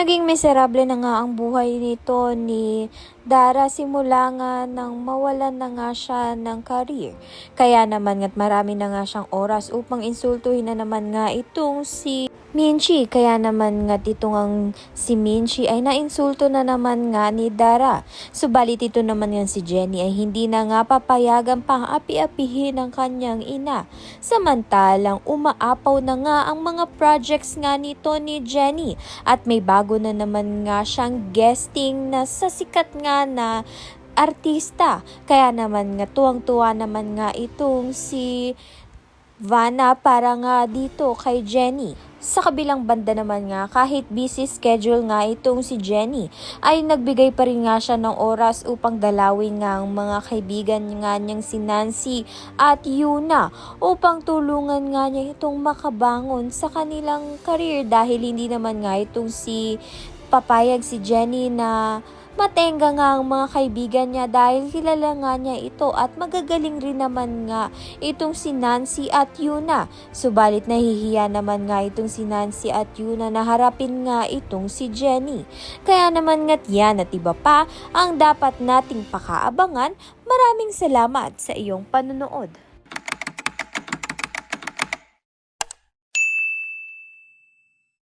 Naging miserable na nga ang buhay nito ni Dara simula nga nang mawalan na nga siya ng career. Kaya naman nga't marami na nga siyang oras upang insultuhin na naman nga itong si Minchi. Kaya naman nga itong ang si Minchi ay nainsulto na naman nga ni Dara. Subalit ito naman nga si Jenny ay hindi na nga papayagan pang api-apihin ang kanyang ina. Samantalang umaapaw na nga ang mga projects nga nito ni Jenny at may bago na naman nga siyang guesting na sa sikat nga na artista. Kaya naman nga tuwang-tuwa naman nga itong si Vanna para nga dito kay Jenny. Sa kabilang banda naman nga, kahit busy schedule nga itong si Jenny, ay nagbigay pa rin nga siya ng oras upang dalawin nga ang mga kaibigan nga niyang si Nancy at Yuna upang tulungan nga niya itong makabangon sa kanilang career dahil hindi naman nga itong si papayag si Jenny na matenga nga ang mga kaibigan niya dahil kilala nga niya ito at magagaling rin naman nga itong si Nancy at Yuna. Subalit nahihiya naman nga itong si Nancy at Yuna na harapin nga itong si Jenny. Kaya naman nga't yan at iba pa ang dapat nating pakaabangan. Maraming salamat sa iyong panonood.